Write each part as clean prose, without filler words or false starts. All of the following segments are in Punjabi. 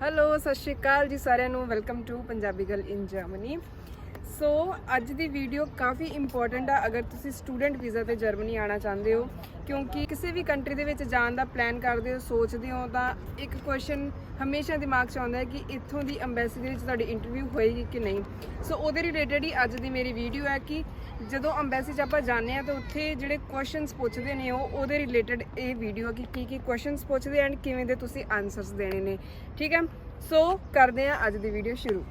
हेलो सत श्री अकाल जी साਰਿਆਂ ਨੂੰ welcome to Punjabi girl in Germany. So ਅੱਜ ਦੀ ਵੀਡੀਓ ਕਾਫੀ ਇੰਪੋਰਟੈਂਟ ਆ ਅਗਰ ਤੁਸੀਂ ਸਟੂਡੈਂਟ ਵੀਜ਼ਾ ਤੇ ਜਰਮਨੀ ਆਉਣਾ ਚਾਹੁੰਦੇ ਹੋ, ਕਿਉਂਕਿ ਕਿਸੇ ਵੀ ਕੰਟਰੀ ਦੇ ਵਿੱਚ ਜਾਣ ਦਾ ਪਲਾਨ ਕਰਦੇ ਹੋ ਸੋਚਦੇ ਹੋ ਤਾਂ ਇੱਕ ਕੁਐਸਚਨ ਹਮੇਸ਼ਾ ਦਿਮਾਗ 'ਚ ਆਉਂਦਾ ਹੈ ਕਿ ਇੱਥੋਂ ਦੀ ਅੰਬੈਸੀ ਦੇ ਵਿੱਚ ਤੁਹਾਡੀ ਇੰਟਰਵਿਊ ਹੋਏਗੀ ਕਿ ਨਹੀਂ। ਸੋ ਉਹਦੇ ਰਿਲੇਟਡ ਹੀ ਅੱਜ ਦੀ ਮੇਰੀ ਵੀਡੀਓ ਹੈ ਕਿ ਜਦੋਂ ਅੰਬੈਸੀ 'ਚ ਆਪਾਂ ਜਾਂਦੇ ਹਾਂ ਤਾਂ ਉੱਥੇ ਜਿਹੜੇ ਕੁਐਸਚਨਸ ਪੁੱਛਦੇ ਨੇ ਉਹਦੇ ਰਿਲੇਟਡ ਇਹ ਵੀਡੀਓ ਕਿ ਕੀ ਕੁਐਸਚਨਸ ਪੁੱਛਦੇ ਐਂਡ ਕਿਵੇਂ ਦੇ ਤੁਸੀਂ ਆਨਸਰਸ ਦੇਣੇ ਨੇ। ਠੀਕ ਹੈ, ਸੋ ਕਰਦੇ ਹਾਂ ਅੱਜ ਦੀ ਵੀਡੀਓ ਸ਼ੁਰੂ।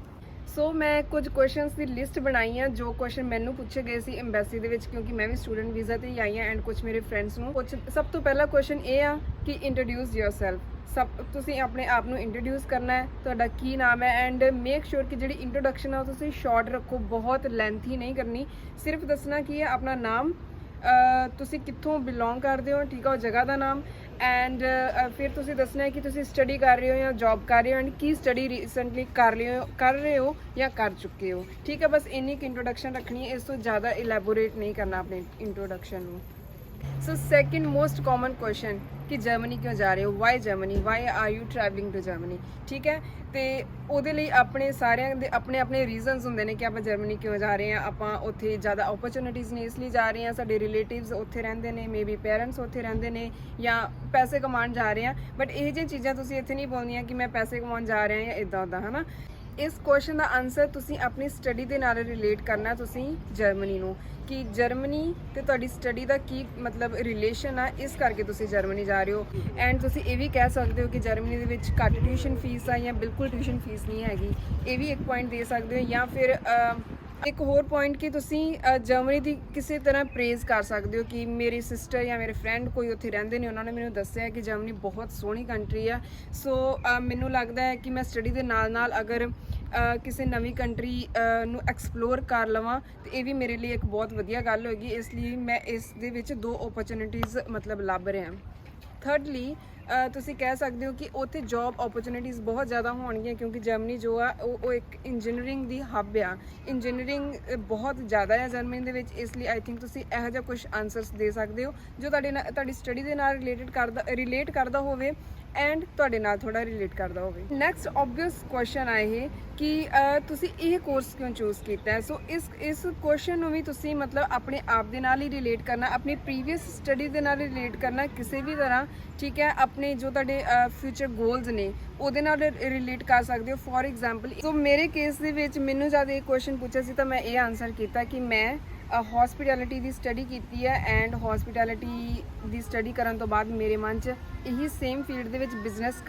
ਸੋ ਮੈਂ ਕੁਝ ਕੁਐਸਚਨਸ ਦੀ ਲਿਸਟ ਬਣਾਈ ਆ ਜੋ ਕੁਐਸਚਨ ਮੈਨੂੰ ਪੁੱਛੇ ਗਏ ਸੀ ਐਮਬੈਸੀ ਦੇ ਵਿੱਚ, ਕਿਉਂਕਿ ਮੈਂ ਵੀ ਸਟੂਡੈਂਟ ਵੀਜ਼ਾ ਤੇ ਹੀ ਆਈ ਹਾਂ ਐਂਡ ਕੁਝ ਮੇਰੇ ਫਰੈਂਡਸ ਨੂੰ। ਸਭ ਤੋਂ ਪਹਿਲਾ ਕੁਐਸਚਨ ਇਹ ਆ ਕਿ ਇੰਟਰੋਡਿਊਸ ਯੋਰਸੈਲਫ। ਤੁਸੀਂ ਆਪਣੇ ਆਪ ਨੂੰ ਇੰਟਰੋਡਿਊਸ ਕਰਨਾ ਹੈ, ਤੁਹਾਡਾ ਕੀ ਨਾਮ ਹੈ ਐਂਡ ਮੇਕ ਸ਼ੋਰ ਕਿ ਜਿਹੜੀ ਇੰਟਰੋਡਕਸ਼ਨ ਆ ਉਹ ਤੁਸੀਂ ਸ਼ਾਰਟ ਰੱਖੋ, ਬਹੁਤ ਲੈਂਥੀ ਨਹੀਂ ਕਰਨੀ। ਸਿਰਫ ਦੱਸਣਾ ਕੀ ਹੈ ਆਪਣਾ ਨਾਮ, ਤੁਸੀਂ ਕਿੱਥੋਂ ਬਿਲੋਂਗ ਕਰਦੇ ਹੋ, ਠੀਕ ਆ, ਉਹ ਜਗ੍ਹਾ ਦਾ ਨਾਮ ਐਂਡ ਫਿਰ ਤੁਸੀਂ ਦੱਸਣਾ ਹੈ ਕਿ ਤੁਸੀਂ ਸਟੱਡੀ ਕਰ ਰਹੇ ਹੋ ਜਾਂ ਜੌਬ ਕਰ ਰਹੇ ਹੋ ਐਂਡ ਕੀ ਸਟੱਡੀ ਰੀਸੈਂਟਲੀ ਕਰ ਰਹੇ ਹੋ ਜਾਂ ਕਰ ਚੁੱਕੇ ਹੋ। ਠੀਕ ਹੈ, ਬਸ ਇੰਨੀ ਕੁ ਇੰਟਰੋਡਕਸ਼ਨ ਰੱਖਣੀ ਹੈ, ਇਸ ਤੋਂ ਜ਼ਿਆਦਾ ਇਲੈਬੋਰੇਟ ਨਹੀਂ ਕਰਨਾ ਆਪਣੇ ਇੰਟਰੋਡਕਸ਼ਨ ਨੂੰ। So second most common question ਕਿ ਜਰਮਨੀ ਕਿਉਂ ਜਾ ਰਹੇ ਹੋ, why Germany, why are you travelling to Germany. ਠੀਕ ਹੈ, ਤੇ ਉਹਦੇ ਲਈ ਆਪਣੇ ਸਾਰਿਆਂ ਦੇ ਆਪਣੇ ਆਪਣੇ ਰੀਜ਼ਨਸ ਹੁੰਦੇ ਨੇ ਕਿ ਆਪਾਂ ਜਰਮਨੀ ਕਿਉਂ ਜਾ ਰਹੇ ਹਾਂ। ਆਪਾਂ ਉੱਥੇ ਜ਼ਿਆਦਾ ਓਪਰਚੁਨਿਟੀਜ਼ ਨੇ ਇਸ ਲਈ ਜਾ ਰਹੇ ਹਾਂ, ਸਾਡੇ ਰਿਲੇਟਿਵਸ ਉੱਥੇ ਰਹਿੰਦੇ ਨੇ, ਮੇਬੀ ਪੇਰੈਂਟਸ ਉੱਥੇ ਰਹਿੰਦੇ ਨੇ, ਜਾਂ ਪੈਸੇ ਕਮਾਉਣ ਜਾ ਰਹੇ ਹਾਂ। ਬਟ ਇਹ ਜਿਹੀਆਂ ਚੀਜ਼ਾਂ ਤੁਸੀਂ ਇੱਥੇ ਨਹੀਂ ਬੋਲਣੀਆਂ ਕਿ ਮੈਂ ਪੈਸੇ ਕਮਾਉਣ ਜਾ ਰਿਹਾ ਜਾਂ ਇੱਦਾਂ ਉੱਦਾਂ, ਹੈ ਨਾ। ਇਸ ਕੁਐਸਚਨ ਦਾ ਆਨਸਰ ਤੁਸੀਂ ਆਪਣੀ ਸਟੱਡੀ ਦੇ ਨਾਲ ਰਿਲੇਟ ਕਰਨਾ, ਤੁਸੀਂ ਜਰਮਨੀ ਨੂੰ, ਕਿ ਜਰਮਨੀ ਤੇ ਤੁਹਾਡੀ ਸਟੱਡੀ ਦਾ ਕੀ ਮਤਲਬ ਰਿਲੇਸ਼ਨ ਆ, ਇਸ ਕਰਕੇ ਤੁਸੀਂ ਜਰਮਨੀ ਜਾ ਰਹੇ ਹੋ। ਐਂਡ ਤੁਸੀਂ ਇਹ ਵੀ ਕਹਿ ਸਕਦੇ ਹੋ ਕਿ ਜਰਮਨੀ ਦੇ ਵਿੱਚ ਘੱਟ ਟਿਊਸ਼ਨ ਫੀਸ ਆ ਜਾਂ ਬਿਲਕੁਲ ਟਿਊਸ਼ਨ ਫੀਸ ਨਹੀਂ ਹੈਗੀ, ਇਹ ਵੀ ਇੱਕ ਪੁਆਇੰਟ ਦੇ ਸਕਦੇ ਹੋ। ਜਾਂ ਫਿਰ ਇੱਕ ਹੋਰ ਪੁਆਇੰਟ ਕਿ ਤੁਸੀਂ ਜਰਮਨੀ ਦੀ ਕਿਸੇ ਤਰ੍ਹਾਂ ਪ੍ਰੇਜ਼ ਕਰ ਸਕਦੇ ਹੋ ਕਿ ਮੇਰੀ ਸਿਸਟਰ ਜਾਂ ਮੇਰੇ ਫਰੈਂਡ ਕੋਈ ਉੱਥੇ ਰਹਿੰਦੇ ਨੇ, ਉਹਨਾਂ ਨੇ ਮੈਨੂੰ ਦੱਸਿਆ ਕਿ ਜਰਮਨੀ ਬਹੁਤ ਸੋਹਣੀ ਕੰਟਰੀ ਆ। ਸੋ ਮੈਨੂੰ ਲੱਗਦਾ ਹੈ ਕਿ ਮੈਂ ਸਟੱਡੀ ਦੇ ਨਾਲ ਨਾਲ ਅਗਰ ਕਿਸੇ ਨਵੀਂ ਕੰਟਰੀ ਨੂੰ ਐਕਸਪਲੋਰ ਕਰ ਲਵਾਂ ਤੇ ਇਹ ਵੀ ਮੇਰੇ ਲਈ ਇੱਕ ਬਹੁਤ ਵਧੀਆ ਗੱਲ ਹੋਏਗੀ। ਇਸ ਲਈ ਮੈਂ ਇਸ ਦੇ ਵਿੱਚ ਦੋ ਓਪਰਚੁਨਿਟੀਜ਼ ਮਤਲਬ ਲੱਭ ਰਿਹਾ। ਥਰਡਲੀ ਤੁਸੀਂ ਕਹਿ ਸਕਦੇ ਹੋ ਕਿ ਉੱਥੇ ਜੌਬ ਓਪਰਚੁਨਿਟੀਜ਼ ਬਹੁਤ ਜ਼ਿਆਦਾ ਹੋਣਗੀਆਂ, ਕਿਉਂਕਿ ਜਰਮਨੀ ਜੋ ਆ ਉਹ ਇੱਕ ਇੰਜੀਨੀਅਰਿੰਗ ਦੀ ਹੱਬ ਆ। ਇੰਜੀਨੀਅਰਿੰਗ ਬਹੁਤ ਜ਼ਿਆਦਾ ਹੈ ਜਰਮਨੀ ਦੇ ਵਿੱਚ, ਇਸ ਲਈ ਆਈ ਥਿੰਕ ਤੁਸੀਂ ਇਹੋ ਜਿਹਾ ਕੁਝ ਆਨਸਰਸ ਦੇ ਸਕਦੇ ਹੋ ਜੋ ਤੁਹਾਡੀ ਸਟੱਡੀ ਦੇ ਨਾਲ ਰਿਲੇਟ ਕਰਦਾ ਹੋਵੇ ਐਂਡ ਤੁਹਾਡੇ ਨਾਲ ਥੋੜਾ ਰਿਲੇਟ ਕਰਦਾ ਹੋਵੇ। ਨੈਕਸਟ ਓਬਵੀਅਸ ਕੁਐਸਚਨ ਆ ਇਹ ਕਿ ਤੁਸੀਂ ਇਹ ਕੋਰਸ ਕਿਉਂ ਚੂਜ਼ ਕੀਤਾ ਹੈ। ਸੋ ਇਸ ਕੁਐਸਚਨ ਨੂੰ ਵੀ ਤੁਸੀਂ ਮਤਲਬ ਆਪਣੇ ਆਪ ਦੇ ਨਾਲ ਹੀ ਰਿਲੇਟ ਕਰਨਾ, ਆਪਣੀ ਪ੍ਰੀਵੀਅਸ ਸਟੱਡੀ ਦੇ ਨਾਲ ਰਿਲੇਟ ਕਰਨਾ ਕਿਸੇ ਵੀ ਤਰ੍ਹਾਂ। ਠੀਕ ਹੈ, ਆਪਣੇ ਜੋ ਤੁਹਾਡੇ ਫਿਊਚਰ ਗੋਲਸ ਨੇ ਉਹਦੇ ਨਾਲ ਰਿਲੇਟ ਕਰ ਸਕਦੇ ਹੋ। ਫੋਰ ਐਗਜ਼ਾਮਪਲ, ਸੋ ਮੇਰੇ ਕੇਸ ਦੇ ਵਿੱਚ ਮੈਨੂੰ ਜਦ ਇਹ ਕੁਐਸਚਨ ਪੁੱਛਿਆ ਸੀ ਤਾਂ ਮੈਂ ਇਹ ਆਨਸਰ ਕੀਤਾ ਕਿ ਮੈਂ ਹੌਸਪਿਟੈਲਿਟੀ ਦੀ ਸਟੱਡੀ ਕੀਤੀ ਹੈ ਐਂਡ ਹੌਸਪਿਟੈਲਿਟੀ ਦੀ ਸਟੱਡੀ ਕਰਨ ਤੋਂ ਬਾਅਦ ਮੇਰੇ ਮਨ 'ਚ ਇਹੀ ਸੇਮ ਫੀਲਡ ਦੇ ਵਿੱਚ ਬਿਜ਼ਨਸ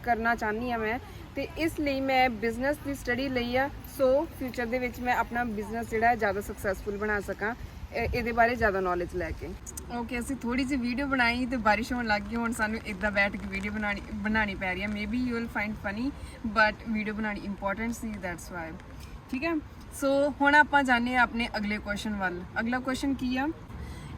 ਕਰਨਾ ਚਾਹੁੰਦੀ ਹਾਂ ਮੈਂ, ਤੇ ਇਸ ਲਈ ਮੈਂ ਬਿਜ਼ਨਸ ਦੀ ਸਟੱਡੀ ਲਈ ਆ। ਸੋ ਫਿਊਚਰ ਦੇ ਵਿੱਚ ਮੈਂ ਆਪਣਾ ਬਿਜ਼ਨਸ ਜਿਹੜਾ ਹੈ ਜ਼ਿਆਦਾ ਸਕਸੈਸਫੁਲ ਬਣਾ ਸਕਾਂ, ਇਹਦੇ ਬਾਰੇ ਜ਼ਿਆਦਾ ਨੌਲੇਜ ਲੈ ਕੇ। ਓਕੇ, ਅਸੀਂ ਥੋੜੀ ਜਿਹੀ ਵੀਡੀਓ ਬਣਾਈ ਤੇ ਬਾਰਿਸ਼ ਹੋਣ ਲੱਗ ਗਈ, ਹੁਣ ਸਾਨੂੰ ਇੱਦਾਂ ਬੈਠ ਕੇ ਵੀਡੀਓ ਬਣਾਉਣੀ ਪੈ ਰਹੀ ਹੈ। Maybe you will find funny but video ਬਣਾਉਣੀ ਇੰਪੋਰਟੈਂਟ ਸੀ, ਦੈਟਸ ਵਾਈ। ਠੀਕ ਹੈ, ਸੋ ਹੁਣ ਆਪਾਂ ਜਾਣੇ ਆਪਣੇ ਅਗਲੇ ਕੁਐਸਚਨ ਵੱਲ। ਅਗਲਾ ਕੁਐਸਚਨ ਕੀ ਆ,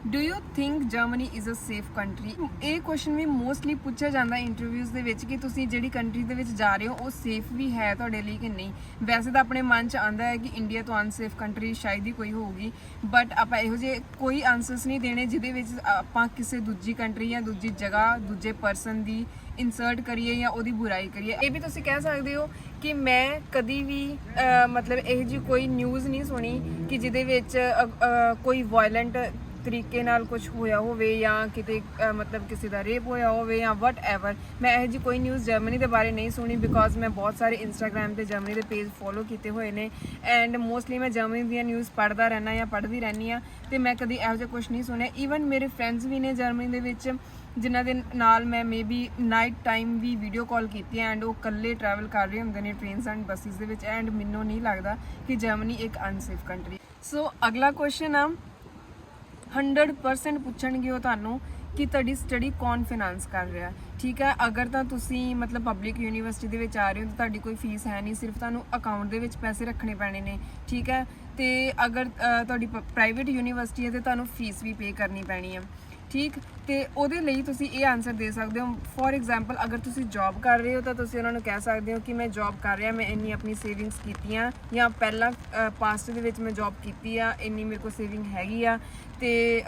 do you think Germany is a safe country. ਇਹ ਕੁਐਸਚਨ ਵੀ ਮੋਸਟਲੀ ਪੁੱਛਿਆ ਜਾਂਦਾ ਇੰਟਰਵਿਊਜ਼ ਦੇ ਵਿੱਚ ਕਿ ਤੁਸੀਂ ਜਿਹੜੀ ਕੰਟਰੀ ਦੇ ਵਿੱਚ ਜਾ ਰਹੇ ਹੋ ਉਹ ਸੇਫ ਵੀ ਹੈ ਤੁਹਾਡੇ ਲਈ ਕਿ ਨਹੀਂ। ਵੈਸੇ ਤਾਂ ਆਪਣੇ ਮਨ 'ਚ ਆਉਂਦਾ ਹੈ ਕਿ ਇੰਡੀਆ ਤੋਂ ਅਨਸੇਫ ਕੰਟਰੀ ਸ਼ਾਇਦ ਹੀ ਕੋਈ ਹੋਊਗੀ, ਬਟ ਆਪਾਂ ਇਹੋ ਜਿਹੇ ਕੋਈ ਆਨਸਰਸ ਨਹੀਂ ਦੇਣੇ ਜਿਹਦੇ ਵਿੱਚ ਆਪਾਂ ਕਿਸੇ ਦੂਜੀ ਕੰਟਰੀ ਜਾਂ ਦੂਜੀ ਜਗ੍ਹਾ ਦੂਜੇ ਪਰਸਨ ਦੀ ਇਨਸਰਟ ਕਰੀਏ ਜਾਂ ਉਹਦੀ ਬੁਰਾਈ ਕਰੀਏ। ਇਹ ਵੀ ਤੁਸੀਂ ਕਹਿ ਸਕਦੇ ਹੋ ਕਿ ਮੈਂ ਕਦੀ ਵੀ ਮਤਲਬ ਇਹੋ ਜਿਹੀ ਕੋਈ ਨਿਊਜ਼ ਨਹੀਂ ਸੁਣੀ ਕਿ ਜਿਹਦੇ ਵਿੱਚ ਕੋਈ ਵਾਇਲੈਂਟ ਤਰੀਕੇ ਨਾਲ ਕੁਝ ਹੋਇਆ ਹੋਵੇ ਜਾਂ ਕਿਤੇ ਮਤਲਬ ਕਿਸੇ ਦਾ ਰੇਪ ਹੋਇਆ ਹੋਵੇ ਜਾਂ ਵਟ ਐਵਰ। ਮੈਂ ਇਹੋ ਜਿਹੀ ਕੋਈ ਨਿਊਜ਼ ਜਰਮਨੀ ਦੇ ਬਾਰੇ ਨਹੀਂ ਸੁਣੀ, ਬਿਕੋਜ਼ ਮੈਂ ਬਹੁਤ ਸਾਰੇ ਇੰਸਟਾਗ੍ਰਾਮ ਤੇ ਜਰਮਨੀ ਦੇ ਪੇਜ ਫੋਲੋ ਕੀਤੇ ਹੋਏ ਨੇ ਐਂਡ ਮੋਸਟਲੀ ਮੈਂ ਜਰਮਨੀ ਦੀਆਂ ਨਿਊਜ਼ ਪੜ੍ਹਦਾ ਰਹਿਣਾ ਜਾਂ ਪੜ੍ਹਦੀ ਰਹਿੰਦੀ ਹਾਂ, ਤੇ ਮੈਂ ਕਦੀ ਇਹੋ ਜਿਹਾ ਕੁਝ ਨਹੀਂ ਸੁਣਿਆ। ਈਵਨ ਮੇਰੇ ਫਰੈਂਡਸ ਵੀ ਨੇ ਜਰਮਨੀ ਦੇ ਵਿੱਚ ਜਿਨ੍ਹਾਂ ਦੇ ਨਾਲ ਮੈਂ ਮੇਬੀ ਨਾਈਟ ਟਾਈਮ ਵੀ ਵੀਡੀਓ ਕਾਲ ਕੀਤੀ ਐਂਡ ਉਹ ਇਕੱਲੇ ਟਰੈਵਲ ਕਰ ਰਹੇ ਹੁੰਦੇ ਨੇ ਟ੍ਰੇਨਸ ਐਂਡ ਬੱਸਿਸ ਦੇ ਵਿੱਚ, ਐਂਡ ਮੈਨੂੰ ਨਹੀਂ ਲੱਗਦਾ ਕਿ ਜਰਮਨੀ ਇੱਕ ਅਨਸੇਫ ਕੰਟਰੀ। ਸੋ ਅਗਲਾ ਕੁਐਸਚਨ ਆ 100% ਪੁੱਛਣਗੇ ਉਹ ਤੁਹਾਨੂੰ ਕਿ ਤੁਹਾਡੀ ਸਟੱਡੀ ਕੌਣ ਫਾਈਨਾਂਸ ਕਰ ਰਿਹਾ। ਠੀਕ ਹੈ, ਅਗਰ ਤਾਂ ਤੁਸੀਂ ਮਤਲਬ ਪਬਲਿਕ ਯੂਨੀਵਰਸਿਟੀ ਦੇ ਵਿੱਚ ਆ ਰਹੇ ਹੋ ਤਾਂ ਤੁਹਾਡੀ ਕੋਈ ਫੀਸ ਹੈ ਨਹੀਂ, ਸਿਰਫ ਤੁਹਾਨੂੰ ਅਕਾਊਂਟ ਦੇ ਵਿੱਚ ਪੈਸੇ ਰੱਖਣੇ ਪੈਣੇ ਨੇ। ਠੀਕ ਹੈ, ਤੇ ਅਗਰ ਤੁਹਾਡੀ ਪ੍ਰਾਈਵੇਟ ਯੂਨੀਵਰਸਿਟੀ ਹੈ ਤਾਂ ਤੁਹਾਨੂੰ ਫੀਸ ਵੀ ਪੇ ਕਰਨੀ ਪੈਣੀ ਹੈ। ਠੀਕ, ਤੇ ਉਹਦੇ ਲਈ ਤੁਸੀਂ ਇਹ ਆਨਸਰ ਦੇ ਸਕਦੇ ਹੋ। ਫੋਰ ਐਗਜ਼ਾਮਪਲ ਅਗਰ ਤੁਸੀਂ ਜੌਬ ਕਰ ਰਹੇ ਹੋ ਤਾਂ ਤੁਸੀਂ ਉਹਨਾਂ ਨੂੰ ਕਹਿ ਸਕਦੇ ਹੋ ਕਿ ਮੈਂ ਜੌਬ ਕਰ ਰਿਹਾ, ਮੈਂ ਇੰਨੀ ਆਪਣੀ ਸੇਵਿੰਗਸ ਕੀਤੀਆਂ, ਜਾਂ ਪਹਿਲਾਂ ਪਾਸਟ ਦੇ ਵਿੱਚ ਮੈਂ ਜੌਬ ਕੀਤੀ ਆ, ਇੰਨੀ ਮੇਰੇ ਕੋਲ ਸੇਵਿੰਗ ਹੈਗੀ ਆ, ਤੇ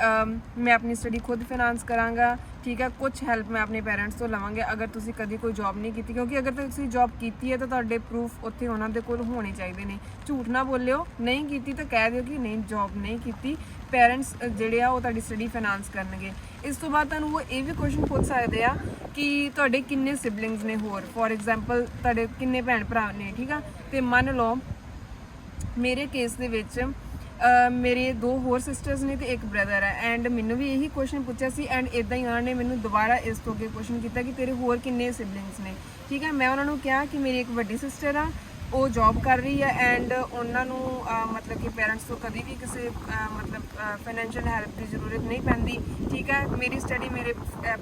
ਮੈਂ ਆਪਣੀ ਸਟੱਡੀ ਖੁਦ ਫਾਈਨਾਂਸ ਕਰਾਂਗਾ, ਠੀਕ ਹੈ। ਕੁਝ ਹੈਲਪ ਮੈਂ ਆਪਣੇ ਪੇਰੈਂਟਸ ਤੋਂ ਲਵਾਂਗਾ ਅਗਰ ਤੁਸੀਂ ਕਦੀ ਕੋਈ ਜੌਬ ਨਹੀਂ ਕੀਤੀ, ਕਿਉਂਕਿ ਅਗਰ ਤੁਸੀਂ ਜੌਬ ਕੀਤੀ ਹੈ ਤਾਂ ਤੁਹਾਡੇ ਪ੍ਰੂਫ ਉੱਥੇ ਉਹਨਾਂ ਦੇ ਕੋਲ ਹੋਣੇ ਚਾਹੀਦੇ ਨੇ। ਝੂਠ ਨਾ ਬੋਲਿਓ, ਨਹੀਂ ਕੀਤੀ ਤਾਂ ਕਹਿ ਦਿਓ ਕਿ ਨਹੀਂ ਜੌਬ ਨਹੀਂ ਕੀਤੀ, ਪੇਰੈਂਟਸ ਜਿਹੜੇ ਆ ਉਹ ਤੁਹਾਡੀ ਸਟੱਡੀ ਫਾਈਨਾਂਸ ਕਰਨਗੇ। ਇਸ ਤੋਂ ਬਾਅਦ ਤੁਹਾਨੂੰ ਉਹ ਇਹ ਵੀ ਕੁਐਸਚਨ ਪੁੱਛ ਸਕਦੇ ਆ ਕਿ ਤੁਹਾਡੇ ਕਿੰਨੇ ਸਿਬਲਿੰਗਸ ਨੇ ਹੋਰ, ਫੋਰ ਐਗਜ਼ਾਮਪਲ ਤੁਹਾਡੇ ਕਿੰਨੇ ਭੈਣ ਭਰਾ ਨੇ, ਠੀਕ ਆ। ਤੇ ਮੰਨ ਲਓ ਮੇਰੇ ਕੇਸ ਦੇ ਵਿੱਚ ਮੇਰੇ 2 ਹੋਰ ਸਿਸਟਰਸ ਨੇ ਤੇ 1 ਬ੍ਰਦਰ ਹੈ, ਐਂਡ ਮੈਨੂੰ ਵੀ ਇਹੀ ਕੁਐਸਚਨ ਪੁੱਛਿਆ ਸੀ, ਐਂਡ ਇਦਾਂ ਹੀ ਉਹਨਾਂ ਨੇ ਮੈਨੂੰ ਦੁਬਾਰਾ ਇਸ ਤੋਂ ਅੱਗੇ ਕੁਐਸਚਨ ਕੀਤਾ ਕਿ ਤੇਰੇ ਹੋਰ ਕਿੰਨੇ ਸਿਬਲਿੰਗਸ ਨੇ, ਠੀਕ ਹੈ। ਮੈਂ ਉਹਨਾਂ ਨੂੰ ਕਿਹਾ ਕਿ ਮੇਰੀ ਇੱਕ ਵੱਡੀ ਸਿਸਟਰ ਆ, ਉਹ ਜੌਬ ਕਰ ਰਹੀ ਹੈ, ਐਂਡ ਉਹਨਾਂ ਨੂੰ ਮਤਲਬ ਕਿ ਪੇਰੈਂਟਸ ਤੋਂ ਕਦੀ ਵੀ ਕਿਸੇ ਮਤਲਬ ਫਾਈਨੈਂਸ਼ੀਅਲ ਹੈਲਪ ਦੀ ਜ਼ਰੂਰਤ ਨਹੀਂ ਪੈਂਦੀ, ਠੀਕ ਹੈ। ਮੇਰੀ ਸਟੱਡੀ ਮੇਰੇ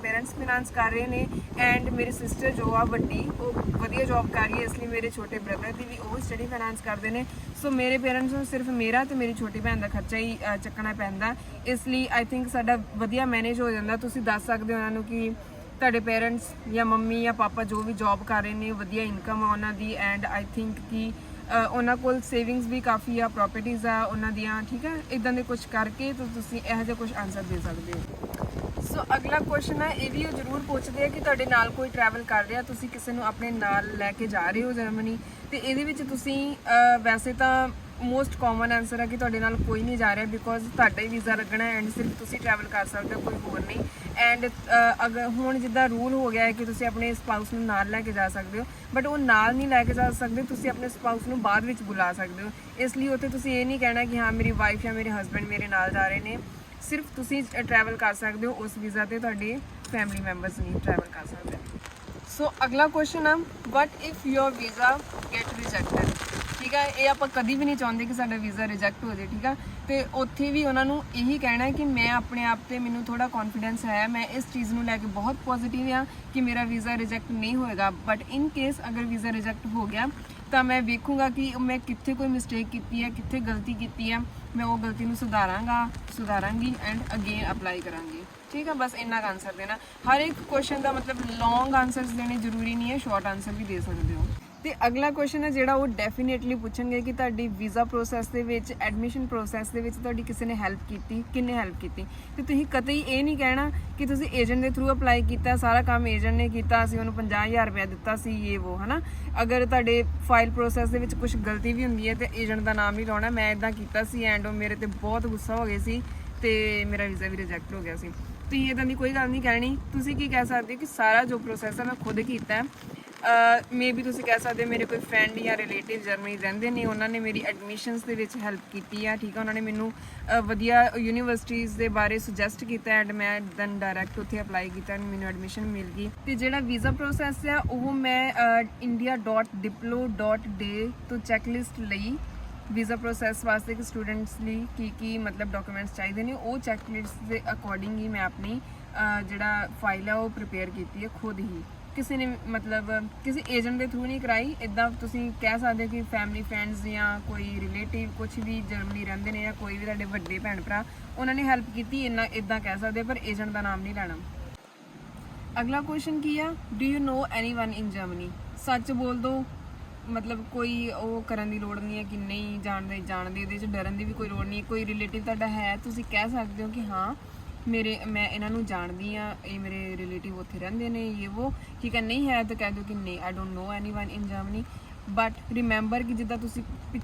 ਪੇਰੈਂਟਸ ਫਾਈਨਾਂਸ ਕਰ ਰਹੇ ਨੇ, ਐਂਡ ਮੇਰੀ ਸਿਸਟਰ ਜੋ ਆ ਵੱਡੀ, ਉਹ ਵਧੀਆ ਜੌਬ ਕਰ ਰਹੀ ਹੈ, ਇਸ ਲਈ ਮੇਰੇ ਛੋਟੇ ਬ੍ਰਦਰ ਦੀ ਵੀ ਉਹ ਸਟੱਡੀ ਫਾਈਨਾਂਸ ਕਰਦੇ ਨੇ। ਸੋ ਮੇਰੇ ਪੇਰੈਂਟਸ ਨੂੰ ਸਿਰਫ ਮੇਰਾ ਤੇ ਮੇਰੀ ਛੋਟੀ ਭੈਣ ਦਾ ਖਰਚਾ ਹੀ ਚੱਕਣਾ ਪੈਂਦਾ, ਇਸ ਲਈ ਆਈ ਥਿੰਕ ਸਾਡਾ ਵਧੀਆ ਮੈਨੇਜ ਹੋ ਜਾਂਦਾ। ਤੁਸੀਂ ਦੱਸ ਸਕਦੇ ਹੋ ਉਹਨਾਂ ਨੂੰ ਕਿ ਤੁਹਾਡੇ ਪੇਰੈਂਟਸ ਜਾਂ ਮੰਮੀ ਜਾਂ ਪਾਪਾ ਜੋ ਵੀ ਜੌਬ ਕਰ ਰਹੇ ਨੇ, ਵਧੀਆ ਇਨਕਮ ਆ ਉਹਨਾਂ ਦੀ, ਐਂਡ ਆਈ ਥਿੰਕ ਕਿ ਉਹਨਾਂ ਕੋਲ ਸੇਵਿੰਗਸ ਵੀ ਕਾਫੀ ਆ, ਪ੍ਰੋਪਰਟੀਜ਼ ਆ ਉਹਨਾਂ ਦੀਆਂ, ਠੀਕ ਹੈ। ਇਦਾਂ ਦੇ ਕੁਝ ਕਰਕੇ ਤਾਂ ਤੁਸੀਂ ਇਹੋ ਜਿਹਾ ਕੁਝ ਆਨਸਰ ਦੇ ਸਕਦੇ ਹੋ। ਸੋ ਅਗਲਾ ਕੁਐਸਚਨ ਹੈ, ਇਹ ਵੀ ਉਹ ਜ਼ਰੂਰ ਪੁੱਛਦੇ ਆ ਕਿ ਤੁਹਾਡੇ ਨਾਲ ਕੋਈ ਟਰੈਵਲ ਕਰ ਰਿਹਾ, ਤੁਸੀਂ ਕਿਸੇ ਨੂੰ ਆਪਣੇ ਨਾਲ ਲੈ ਕੇ ਜਾ ਰਹੇ ਹੋ ਜਰਮਨੀ, ਤੇ ਇਹਦੇ ਵਿੱਚ ਤੁਸੀਂ ਵੈਸੇ ਤਾਂ ਮੋਸਟ ਕਾਮਨ ਆਨਸਰ ਹੈ ਕਿ ਤੁਹਾਡੇ ਨਾਲ ਕੋਈ ਨਹੀਂ ਜਾ ਰਿਹਾ, ਬਿਕੋਜ਼ ਤੁਹਾਡਾ ਹੀ ਵੀਜ਼ਾ ਲੱਗਣਾ ਐਂਡ ਸਿਰਫ ਤੁਸੀਂ ਟਰੈਵਲ ਕਰ ਸਕਦੇ ਹੋ, ਕੋਈ ਹੋਰ ਨਹੀਂ। ਐਂਡ ਅਗਰ ਹੁਣ ਜਿੱਦਾਂ ਰੂਲ ਹੋ ਗਿਆ ਹੈ ਕਿ ਤੁਸੀਂ ਆਪਣੇ ਸਪਾਊਸ ਨੂੰ ਨਾਲ ਲੈ ਕੇ ਜਾ ਸਕਦੇ ਹੋ, ਬਟ ਉਹ ਨਾਲ ਨਹੀਂ ਲੈ ਕੇ ਜਾ ਸਕਦੇ, ਤੁਸੀਂ ਆਪਣੇ ਸਪਾਊਸ ਨੂੰ ਬਾਅਦ ਵਿੱਚ ਬੁਲਾ ਸਕਦੇ ਹੋ। ਇਸ ਲਈ ਉੱਥੇ ਤੁਸੀਂ ਇਹ ਨਹੀਂ ਕਹਿਣਾ ਕਿ ਹਾਂ ਮੇਰੀ ਵਾਈਫ ਜਾਂ ਮੇਰੇ ਹਸਬੈਂਡ ਮੇਰੇ ਨਾਲ ਜਾ ਰਹੇ ਨੇ, ਸਿਰਫ ਤੁਸੀਂ ਟਰੈਵਲ ਕਰ ਸਕਦੇ ਹੋ ਉਸ ਵੀਜ਼ਾ ਤੇ, ਤੁਹਾਡੇ ਫੈਮਿਲੀ ਮੈਂਬਰਸ ਨਹੀਂ ਟਰੈਵਲ ਕਰ ਸਕਦੇ। ਸੋ ਅਗਲਾ ਕੁਐਸਚਨ ਆ, what if your visa get rejected, ਠੀਕ ਹੈ। ਇਹ ਆਪਾਂ ਕਦੀ ਵੀ ਨਹੀਂ ਚਾਹੁੰਦੇ ਕਿ ਸਾਡਾ ਵੀਜ਼ਾ ਰਿਜੈਕਟ ਹੋ ਜਾਏ, ਠੀਕ ਆ। ਤੇ ਉੱਥੇ ਵੀ ਉਹਨਾਂ ਨੂੰ ਇਹੀ ਕਹਿਣਾ ਕਿ ਮੈਂ ਆਪਣੇ ਆਪ ਤੇ ਮੈਨੂੰ ਥੋੜਾ ਕੌਨਫੀਡੈਂਸ ਹੈ, ਮੈਂ ਇਸ ਚੀਜ਼ ਨੂੰ ਲੈ ਕੇ ਬਹੁਤ ਪੋਜ਼ਿਟਿਵ ਆ ਕਿ ਮੇਰਾ ਵੀਜ਼ਾ ਰਿਜੈਕਟ ਨਹੀਂ ਹੋਏਗਾ, ਬਟ ਇਨ ਕੇਸ ਅਗਰ ਵੀਜ਼ਾ ਰਿਜੈਕਟ ਹੋ ਗਿਆ ਤਾਂ ਮੈਂ ਵੇਖੂੰਗਾ ਕਿ ਮੈਂ ਕਿੱਥੇ ਕੋਈ ਮਿਸਟੇਕ ਕੀਤੀ ਹੈ, ਕਿੱਥੇ ਗਲਤੀ ਕੀਤੀ ਹੈ, ਮੈਂ ਉਹ ਗਲਤੀ ਨੂੰ ਸੁਧਾਰਾਂਗੀ ਐਂਡ ਅਗੇਨ ਅਪਲਾਈ ਕਰਾਂਗੀ, ਠੀਕ ਹੈ। ਬਸ ਇੰਨਾ ਕੁ ਆਨਸਰ ਦੇਣਾ। ਹਰ ਇੱਕ ਕੁਐਸਚਨ ਦਾ ਮਤਲਬ ਲੌਂਗ ਆਨਸਰਸ ਦੇਣੇ ਜ਼ਰੂਰੀ ਨਹੀਂ ਹੈ, ਸ਼ਾਰਟ ਆਨਸਰ ਵੀ ਦੇ ਸਕਦੇ ਹੋ। ਤੇ ਅਗਲਾ ਕੁਐਸਚਨ ਹੈ ਜਿਹੜਾ ਉਹ ਡੈਫੀਨੇਟਲੀ ਪੁੱਛਣਗੇ ਕਿ ਤੁਹਾਡੀ ਵੀਜ਼ਾ ਪ੍ਰੋਸੈਸ ਦੇ ਵਿੱਚ, ਐਡਮਿਸ਼ਨ ਪ੍ਰੋਸੈਸ ਦੇ ਵਿੱਚ ਤੁਹਾਡੀ ਕਿਸੇ ਨੇ ਹੈਲਪ ਕੀਤੀ, ਕਿੰਨੇ ਹੈਲਪ ਕੀਤੀ। ਤੇ ਤੁਸੀਂ ਕਤਈ ਇਹ ਨਹੀਂ ਕਹਿਣਾ ਕਿ ਤੁਸੀਂ ਏਜੰਟ ਦੇ ਥਰੂ ਅਪਲਾਈ ਕੀਤਾ, ਸਾਰਾ ਕੰਮ ਏਜੰਟ ਨੇ ਕੀਤਾ, ਅਸੀਂ ਉਹਨੂੰ 50,000 ਰੁਪਇਆ ਦਿੱਤਾ ਸੀ, ਇਹ ਉਹ, ਹੈ ਨਾ। ਅਗਰ ਤੁਹਾਡੇ ਫਾਈਲ ਪ੍ਰੋਸੈਸ ਦੇ ਵਿੱਚ ਕੁਝ ਗਲਤੀ ਵੀ ਹੁੰਦੀ ਹੈ ਤੇ ਏਜੰਟ ਦਾ ਨਾਮ ਨਹੀਂ ਲਾਉਣਾ, ਮੈਂ ਇਦਾਂ ਕੀਤਾ ਸੀ ਐਂਡ ਉਹ ਮੇਰੇ ਤੇ ਬਹੁਤ ਗੁੱਸਾ ਹੋ ਗਏ ਸੀ ਤੇ ਮੇਰਾ ਵੀਜ਼ਾ ਵੀ ਰਿਜੈਕਟ ਹੋ ਗਿਆ ਸੀ। ਤੁਸੀਂ ਇਦਾਂ ਦੀ ਕੋਈ ਗੱਲ ਨਹੀਂ ਕਹਿਣੀ। ਤੁਸੀਂ ਕੀ ਕਹਿ ਸਕਦੇ ਹੋ ਕਿ ਸਾਰਾ ਜੋ ਪ੍ਰੋਸੈਸ ਹੈ ਮੈਂ ਖੁਦ ਕੀਤਾ। ਮੇ ਵੀ ਤੁਸੀਂ ਕਹਿ ਸਕਦੇ ਮੇਰੇ ਕੋਈ ਫਰੈਂਡ ਜਾਂ ਰਿਲੇਟਿਵ ਜਰਮਨੀ ਰਹਿੰਦੇ ਨੇ, ਉਹਨਾਂ ਨੇ ਮੇਰੀ ਐਡਮਿਸ਼ਨਸ ਦੇ ਵਿੱਚ ਹੈਲਪ ਕੀਤੀ ਆ, ਠੀਕ ਆ। ਉਹਨਾਂ ਨੇ ਮੈਨੂੰ ਵਧੀਆ ਯੂਨੀਵਰਸਿਟੀਜ਼ ਦੇ ਬਾਰੇ ਸੁਜੈਸਟ ਕੀਤਾ ਐਂਡ ਮੈਂ ਦੈਨ ਡਾਇਰੈਕਟ ਉੱਥੇ ਅਪਲਾਈ ਕੀਤਾ ਐਂਡ ਮੈਨੂੰ ਐਡਮਿਸ਼ਨ ਮਿਲ ਗਈ। ਤੇ ਜਿਹੜਾ ਵੀਜ਼ਾ ਪ੍ਰੋਸੈਸ ਆ ਉਹ ਮੈਂ india.diplo.de ਤੋਂ ਚੈੱਕਲਿਸਟ ਲਈ ਵੀਜ਼ਾ ਪ੍ਰੋਸੈਸ ਵਾਸਤੇ ਕਿ ਸਟੂਡੈਂਟਸ ਲਈ ਕੀ ਮਤਲਬ ਡਾਕੂਮੈਂਟਸ ਚਾਹੀਦੇ ਨੇ, ਉਹ ਚੈੱਕਲਿਸਟ ਦੇ ਅਕੋਰਡਿੰਗ ਹੀ ਮੈਂ ਆਪਣੀ ਜਿਹੜਾ ਫਾਈਲ ਆ ਉਹ ਪ੍ਰਿਪੇਅਰ ਕੀਤੀ ਹੈ ਖੁਦ ਹੀ। ਕਿਸੇ ਨੇ ਮਤਲਬ ਕਿਸੇ ਏਜੰਟ ਦੇ ਥਰੂ ਨਹੀਂ ਕਰਾਈ। ਇੱਦਾਂ ਤੁਸੀਂ ਕਹਿ ਸਕਦੇ ਕਿ ਫੈਮਿਲੀ ਫਰੈਂਡਸ ਜਾਂ ਕੋਈ ਰਿਲੇਟਿਵ ਕੁਛ ਵੀ ਜਰਮਨੀ ਰਹਿੰਦੇ ਨੇ ਜਾਂ ਕੋਈ ਵੀ ਤੁਹਾਡੇ ਵੱਡੇ ਭੈਣ ਭਰਾ, ਉਹਨਾਂ ਨੇ ਹੈਲਪ ਕੀਤੀ, ਇੱਦਾਂ ਕਹਿ ਸਕਦੇ, ਪਰ ਏਜੰਟ ਦਾ ਨਾਮ ਨਹੀਂ ਲੈਣਾ। ਅਗਲਾ ਕੁਐਸਚਨ ਕੀ ਆ, do you know anyone in Germany. ਸੱਚ ਬੋਲ ਦੋ, ਮਤਲਬ ਕੋਈ ਉਹ ਕਰਨ ਦੀ ਲੋੜ ਨਹੀਂ ਹੈ ਕਿ ਨਹੀਂ ਜਾਣਦੇ, ਇਹਦੇ 'ਚ ਡਰਨ ਦੀ ਵੀ ਕੋਈ ਲੋੜ ਨਹੀਂ। ਕੋਈ ਰਿਲੇਟਿਵ ਤੁਹਾਡਾ ਹੈ, ਤੁਸੀਂ ਕਹਿ ਸਕਦੇ ਹੋ ਕਿ ਹਾਂ ਮੈਂ ਇਹਨਾਂ ਨੂੰ ਜਾਣਦੀ ਹਾਂ, ਇਹ ਮੇਰੇ ਰਿਲੇਟਿਵ ਉੱਥੇ ਰਹਿੰਦੇ ਨੇ, ਇਹ ਉਹ, ਠੀਕ ਹੈ। ਨਹੀਂ ਹੈ ਤਾਂ ਕਹਿ ਦਿਓ ਕਿ ਨਹੀਂ, I don't know anyone in Germany. But remember ਕਿ ਜਿੱਦਾਂ ਤੁਸੀਂ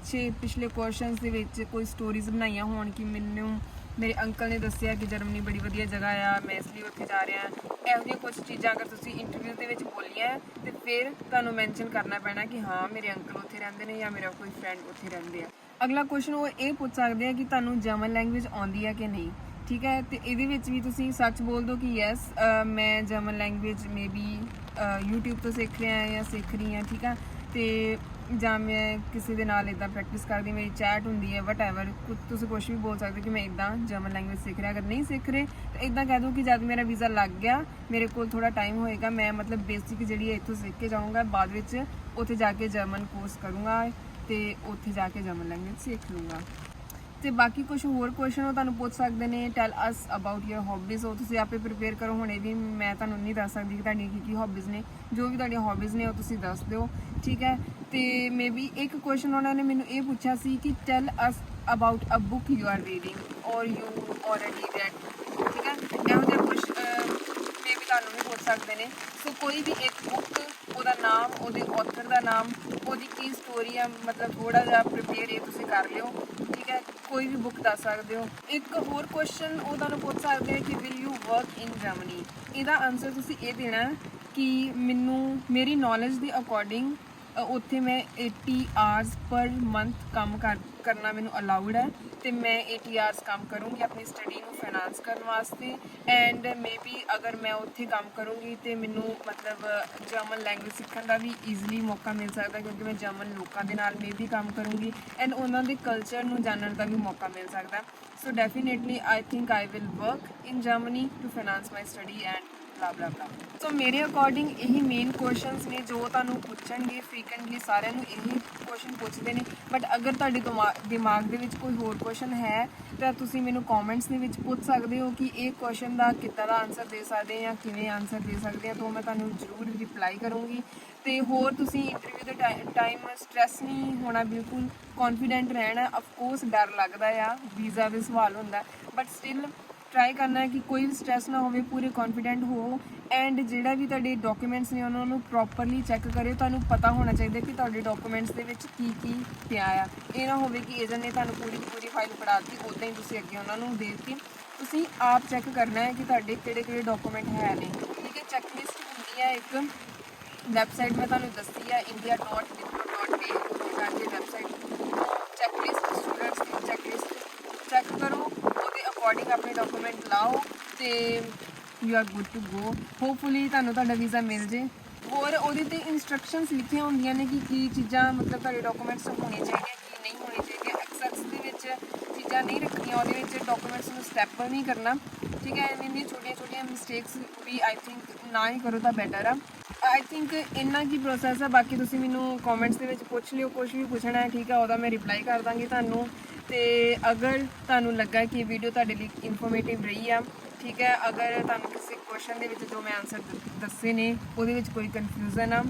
ਪਿਛਲੇ ਕੁਐਸਚਨਸ ਦੇ ਵਿੱਚ ਕੋਈ ਸਟੋਰੀਜ਼ ਬਣਾਈਆਂ ਹੋਣ ਕਿ ਮੈਨੂੰ ਮੇਰੇ ਅੰਕਲ ਨੇ ਦੱਸਿਆ ਕਿ ਜਰਮਨੀ ਬੜੀ ਵਧੀਆ ਜਗ੍ਹਾ ਆ, ਮੈਂ ਇਸ ਲਈ ਉੱਥੇ ਜਾ ਰਿਹਾ, ਇਹੋ ਜਿਹੀਆਂ ਕੁਝ ਚੀਜ਼ਾਂ ਅਗਰ ਤੁਸੀਂ ਇੰਟਰਵਿਊ ਦੇ ਵਿੱਚ ਬੋਲੀਆਂ ਤੇ ਫਿਰ ਤੁਹਾਨੂੰ ਮੈਂਸ਼ਨ ਕਰਨਾ ਪੈਣਾ ਕਿ ਹਾਂ ਮੇਰੇ ਅੰਕਲ ਉੱਥੇ ਰਹਿੰਦੇ ਨੇ ਜਾਂ ਮੇਰਾ ਕੋਈ ਫਰੈਂਡ ਉੱਥੇ ਰਹਿੰਦੇ ਆ। ਅਗਲਾ ਕੁਐਸਚਨ ਉਹ ਇਹ ਪੁੱਛ ਸਕਦੇ ਆ ਕਿ ਤੁਹਾਨੂੰ ਜਰਮਨ ਲੈਂਗੁਏਜ ਆਉਂਦੀ ਹੈ ਕਿ ਨਹੀਂ, ਠੀਕ ਹੈ। ਤੇ ਇਹਦੇ ਵਿੱਚ ਵੀ ਤੁਸੀਂ ਸੱਚ ਬੋਲ ਦਿਓ ਕਿ ਯੈਸ ਮੈਂ German language may be YouTube ਤੋਂ ਸਿੱਖ ਰਿਹਾ ਜਾਂ ਸਿੱਖ ਰਹੀ ਹਾਂ, ਠੀਕ ਆ। ਤੇ ਜਾਂ ਮੈਂ ਕਿਸੇ ਦੇ ਨਾਲ ਇੱਦਾਂ ਪ੍ਰੈਕਟਿਸ ਕਰਦੀ, ਮੇਰੀ ਚੈਟ ਹੁੰਦੀ ਹੈ, ਵਟਐਵਰ, ਤੁਸੀਂ ਕੁਛ ਵੀ ਬੋਲ ਸਕਦੇ ਕਿ ਮੈਂ ਇੱਦਾਂ ਜਰਮਨ ਲੈਂਗੁਏਜ ਸਿੱਖ ਰਿਹਾ। ਅਗਰ ਨਹੀਂ ਸਿੱਖ ਰਹੇ ਤਾਂ ਇੱਦਾਂ ਕਹਿ ਦਿਓ ਕਿ ਜਦ ਮੇਰਾ ਵੀਜ਼ਾ ਲੱਗ ਗਿਆ, ਮੇਰੇ ਕੋਲ ਥੋੜ੍ਹਾ ਟਾਈਮ ਹੋਏਗਾ, ਮੈਂ ਮਤਲਬ ਬੇਸਿਕ ਜਿਹੜੀ ਹੈ ਇੱਥੋਂ ਸਿੱਖ ਕੇ ਜਾਊਂਗਾ, ਬਾਅਦ ਵਿੱਚ ਉੱਥੇ ਜਾ ਕੇ ਜਰਮਨ ਕੋਰਸ ਕਰੂੰਗਾ ਤੇ ਉੱਥੇ ਜਾ ਕੇ ਜਰਮਨ ਲੈਂਗੁਏਜ ਸਿੱਖ ਲੂੰਗਾ। ਤੇ ਬਾਕੀ ਕੁਝ ਹੋਰ ਕੁਐਸਚਨ ਉਹ ਤੁਹਾਨੂੰ ਪੁੱਛ ਸਕਦੇ ਨੇ। ਟੈਲ ਅਸ ਅਬਾਊਟ ਯਰ ਹੌਬੀਜ਼, ਉਹ ਤੁਸੀਂ ਆਪੇ ਪ੍ਰਿਪੇਅਰ ਕਰੋ। ਹੁਣੇ ਵੀ ਮੈਂ ਤੁਹਾਨੂੰ ਨਹੀਂ ਦੱਸ ਸਕਦੀ ਕਿ ਤੁਹਾਡੀਆਂ ਕੀ ਹੌਬੀਜ਼ ਨੇ। ਜੋ ਵੀ ਤੁਹਾਡੀਆਂ ਹੌਬੀਜ਼ ਨੇ ਉਹ ਤੁਸੀਂ ਦੱਸ ਦਿਓ, ਠੀਕ ਹੈ। ਤੇ ਮੇ ਬੀ ਇੱਕ ਕੁਐਸਚਨ ਉਹਨਾਂ ਨੇ ਮੈਨੂੰ ਇਹ ਪੁੱਛਿਆ ਸੀ ਕਿ tell us about a book you are reading or you already read, ਠੀਕ ਹੈ। ਇਹੋ ਜਿਹਾ ਕੁਛ ਮੇ ਵੀ ਤੁਹਾਨੂੰ ਵੀ ਪੁੱਛ ਸਕਦੇ ਨੇ। ਸੋ ਕੋਈ ਵੀ ਇੱਕ ਬੁੱਕ, ਉਹਦਾ ਨਾਮ, ਉਹਦੇ ਆਥਰ ਦਾ ਨਾਮ, ਉਹਦੀ ਕੀ ਸਟੋਰੀ ਆ, ਮਤਲਬ ਥੋੜਾ ਜਿਹਾ ਪ੍ਰਿਪੇਅਰ ਇਹ ਤੁਸੀਂ ਕਰ ਲਿਓ, ਠੀਕ ਹੈ। ਕੋਈ ਵੀ ਬੁੱਕ ਦੱਸ ਸਕਦੇ ਹੋ। ਇੱਕ ਹੋਰ ਕੁਐਸਚਨ ਉਹ ਤੁਹਾਨੂੰ ਪੁੱਛ ਸਕਦੇ ਕਿ will you work in Germany. ਇਹਦਾ ਆਨਸਰ ਤੁਸੀਂ ਇਹ ਦੇਣਾ ਕਿ ਮੈਨੂੰ ਮੇਰੀ ਨੌਲੇਜ ਦੇ ਅਕੋਰਡਿੰਗ ਉੱਥੇ ਮੈਂ 80 ਆਵਰਸ ਪਰ ਮੰਥ ਕੰਮ ਕਰਨਾ ਮੈਨੂੰ ਅਲਾਉਡ ਹੈ, ਤੇ ਮੈਂ 80 ਆਵਰਸ ਕੰਮ ਕਰੂੰਗੀ ਆਪਣੀ ਸਟੱਡੀ ਨੂੰ ਫਾਈਨਾਂਸ ਕਰਨ ਵਾਸਤੇ। ਐਂਡ ਮੇ ਬੀ ਅਗਰ ਮੈਂ ਉੱਥੇ ਕੰਮ ਕਰੂੰਗੀ ਤੇ ਮੈਨੂੰ ਮਤਲਬ ਜਰਮਨ ਲੈਂਗੁਏਜ ਸਿੱਖਣ ਦਾ ਵੀ ਈਜ਼ੀਲੀ ਮੌਕਾ ਮਿਲ ਸਕਦਾ, ਕਿਉਂਕਿ ਮੈਂ ਜਰਮਨ ਲੋਕਾਂ ਦੇ ਨਾਲ ਮੇ ਵੀ ਕੰਮ ਕਰੂੰਗੀ ਐਂਡ ਉਹਨਾਂ ਦੇ ਕਲਚਰ ਨੂੰ ਜਾਣਨ ਦਾ ਵੀ ਮੌਕਾ ਮਿਲ ਸਕਦਾ। So definitely I think I will work in Germany to finance my study and blah blah ਬਲਾ। ਸੋ ਮੇਰੇ ਅਕੋਰਡਿੰਗ ਇਹੀ ਮੇਨ ਕੁਐਸਚਨਸ ਨੇ ਜੋ ਤੁਹਾਨੂੰ ਪੁੱਛਣਗੇ ਫ੍ਰੀਕੁਐਂਟਲੀ। ਸਾਰਿਆਂ ਨੂੰ ਇਹੀ ਕੁਐਸਚਨ ਪੁੱਛਦੇ ਨੇ, ਬਟ ਅਗਰ ਤੁਹਾਡੇ ਦਿਮਾਗ ਦੇ ਵਿੱਚ ਕੋਈ ਹੋਰ ਕੁਐਸਚਨ ਹੈ ਤਾਂ ਤੁਸੀਂ ਮੈਨੂੰ ਕਮੈਂਟਸ ਦੇ ਵਿੱਚ ਪੁੱਛ ਸਕਦੇ ਹੋ ਕਿ ਇਹ ਕੁਐਸਚਨ ਦਾ ਕਿੱਦਾਂ ਦਾ ਆਨਸਰ ਦੇ ਸਕਦੇ ਜਾਂ ਕਿਵੇਂ ਆਨਸਰ ਦੇ ਸਕਦੇ ਆ, ਤਾਂ ਮੈਂ ਤੁਹਾਨੂੰ ਜ਼ਰੂਰ ਰਿਪਲਾਈ ਕਰੂੰਗੀ। ਤੇ ਹੋਰ ਤੁਸੀਂ ਇੰਟਰਵਿਊ ਦੇ ਟਾਈਮ ਸਟ੍ਰੈਸ ਨਹੀਂ ਹੋਣਾ, ਬਿਲਕੁਲ ਕੌਨਫੀਡੈਂਟ ਰਹਿਣਾ। ਅਫਕੋਰਸ ਡਰ ਲੱਗਦਾ ਆ, ਵੀਜ਼ਾ ਦੇ ਸਵਾਲ ਹੁੰਦਾ, ਬਟ ਸਟਿਲ ਟਰਾਈ ਕਰਨਾ ਹੈ ਕਿ ਕੋਈ ਵੀ ਸਟ੍ਰੈਸ ਨਾ ਹੋਵੇ, ਪੂਰੇ ਕੌਨਫੀਡੈਂਟ ਹੋ। ਐਂਡ ਜਿਹੜਾ ਵੀ ਤੁਹਾਡੇ ਡਾਕੂਮੈਂਟਸ ਨੇ ਉਹਨਾਂ ਨੂੰ ਪ੍ਰੋਪਰਲੀ ਚੈੱਕ ਕਰਿਓ। ਤੁਹਾਨੂੰ ਪਤਾ ਹੋਣਾ ਚਾਹੀਦਾ ਕਿ ਤੁਹਾਡੇ ਡਾਕੂਮੈਂਟਸ ਦੇ ਵਿੱਚ ਕੀ ਕੀ ਪਿਆ ਆ। ਇਹ ਨਾ ਹੋਵੇ ਕਿ ਏਜੰਟ ਨੇ ਤੁਹਾਨੂੰ ਪੂਰੀ ਫਾਈਲ ਫੜਾ ਦਿੱਤੀ, ਉੱਦਾਂ ਹੀ ਤੁਸੀਂ ਅੱਗੇ ਉਹਨਾਂ ਨੂੰ ਦੇ ਦਿੱਤੀ। ਤੁਸੀਂ ਆਪ ਚੈੱਕ ਕਰਨਾ ਹੈ ਕਿ ਤੁਹਾਡੇ ਕਿਹੜੇ ਡਾਕੂਮੈਂਟ ਹੈ ਨੇ, ਠੀਕ ਹੈ। ਚੈੱਕਲਿਸਟ ਹੁੰਦੀ ਹੈ ਇੱਕ ਵੈਬਸਾਈਟ, ਮੈਂ ਤੁਹਾਨੂੰ ਦੱਸੀ ਹੈ india.wipro.in, ਉੱਥੇ ਜਾ ਕੇ ਵੈਬਸਾਈਟ ਚੈੱਕਲਿਸਟ, ਸਟੂਡੈਂਟਸ ਦੀ ਚੈੱਕਲਿਸਟ ਚੈੱਕ ਕਰੋ, ਉਹਦੇ ਅਕੋਰਡਿੰਗ ਆਪਣੇ ਡਾਕੂਮੈਂਟ ਲਾਓ ਤੇ you are good to go. Hopefully ਤੁਹਾਨੂੰ ਤੁਹਾਡਾ ਵੀਜ਼ਾ ਮਿਲ ਜੇ। ਹੋਰ ਉਹਦੇ 'ਤੇ ਇੰਸਟਰਕਸ਼ਨਸ ਲਿਖੀਆਂ ਹੁੰਦੀਆਂ ਨੇ ਕਿ ਕੀ ਚੀਜ਼ਾਂ ਮਤਲਬ ਤੁਹਾਡੇ ਡਾਕੂਮੈਂਟਸ ਹੋਣੇ ਚਾਹੀਦੇ, ਕੀ ਨਹੀਂ ਹੋਣੇ ਚਾਹੀਦੇ। ਐਕਸੈਸ ਦੇ ਵਿੱਚ ਚੀਜ਼ਾਂ ਨਹੀਂ ਰੱਖੀਆਂ, ਉਹਦੇ ਵਿੱਚ ਡਾਕੂਮੈਂਟਸ ਨੂੰ ਸਟੈਪ ਨਹੀਂ ਕਰਨਾ, ਠੀਕ ਹੈ। ਇੰਨੀ ਛੋਟੀਆਂ ਮਿਸਟੇਕਸ ਵੀ ਆਈ ਥਿੰਕ ਨਾ ਹੀ ਕਰੋ ਤਾਂ ਬੈਟਰ ਆ। ਆਈ ਥਿੰਕ ਇੰਨਾ ਕੀ ਪ੍ਰੋਸੈਸ ਆ। ਬਾਕੀ ਤੁਸੀਂ ਮੈਨੂੰ ਕਮੈਂਟਸ ਦੇ ਵਿੱਚ ਪੁੱਛ ਲਿਓ, ਕੁਛ ਵੀ ਪੁੱਛਣਾ ਹੈ, ਠੀਕ ਹੈ, ਉਹਦਾ ਮੈਂ ਰਿਪਲਾਈ ਕਰ ਦਾਂਗੀ ਤੁਹਾਨੂੰ। ਤੇ ਅਗਰ ਤੁਹਾਨੂੰ ਲੱਗਾ ਕਿ ਵੀਡੀਓ ਤੁਹਾਡੇ ਲਈ ਇਨਫੋਰਮੇਟਿਵ ਰਹੀ ਆ, ਠੀਕ ਹੈ, ਅਗਰ ਤੁਹਾਨੂੰ ਕਿਸੇ ਕੁਐਸਚਨ ਦੇ ਵਿੱਚ ਜੋ ਮੈਂ ਆਨਸਰ ਦੱਸੇ ਨੇ ਉਹਦੇ ਵਿੱਚ ਕੋਈ ਕਨਫਿਊਜ਼ਨ ਆ,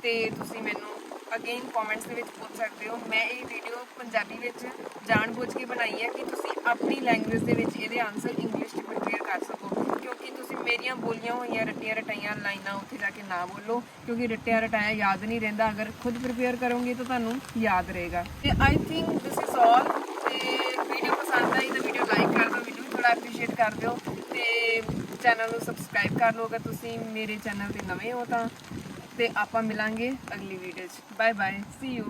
ਤੇ ਤੁਸੀਂ ਮੈਨੂੰ ਅਗੇਨ ਕਮੈਂਟਸ ਦੇ ਵਿੱਚ ਪੁੱਛ ਸਕਦੇ ਹੋ। ਮੈਂ ਇਹ ਵੀਡੀਓ ਪੰਜਾਬੀ ਵਿੱਚ ਜਾਣਬੁੱਝ ਕੇ ਬਣਾਈ ਹੈ ਕਿ ਤੁਸੀਂ ਆਪਣੀ ਲੈਂਗੁਏਜ ਦੇ ਵਿੱਚ ਇਹਦੇ ਆਨਸਰ ਇੰਗਲਿਸ਼ 'ਚ ਪ੍ਰਿਪੇਅਰ ਕਰ ਸਕੋ, ਕਿਉਂਕਿ ਤੁਸੀਂ ਮੇਰੀਆਂ ਬੋਲੀਆਂ ਹੋਈਆਂ ਰੱਟੀਆਂ ਰਟਾਈਆਂ ਲਾਈਨਾਂ ਉੱਥੇ ਜਾ ਕੇ ਨਾ ਬੋਲੋ, ਕਿਉਂਕਿ ਰੱਟਿਆ ਰਟਾਇਆ ਯਾਦ ਨਹੀਂ ਰਹਿੰਦਾ। ਅਗਰ ਖੁਦ ਪ੍ਰਿਪੇਅਰ ਕਰੋਗੇ ਤਾਂ ਤੁਹਾਨੂੰ ਯਾਦ ਰਹੇਗਾ। ਤੇ I think this is all. ਤੇ ਵੀਡੀਓ ਪਸੰਦ ਆਈ ਤਾਂ ਵੀਡੀਓ ਲਾਈਕ ਕਰ ਦਿਓ, ਮੈਨੂੰ ਵੀ ਥੋੜ੍ਹਾ ਐਪਰੀਸ਼ੀਏਟ ਕਰ ਦਿਓ, ਤੇ ਚੈਨਲ ਨੂੰ ਸਬਸਕ੍ਰਾਈਬ ਕਰ ਲਓ ਅਗਰ ਤੁਸੀਂ ਮੇਰੇ ਚੈਨਲ 'ਤੇ ਨਵੇਂ ਹੋ ਤਾਂ। ਤੇ ਆਪਾਂ ਮਿਲਾਂਗੇ ਅਗਲੀ ਵੀਡੀਓ 'ਚ। Bye bye, see you.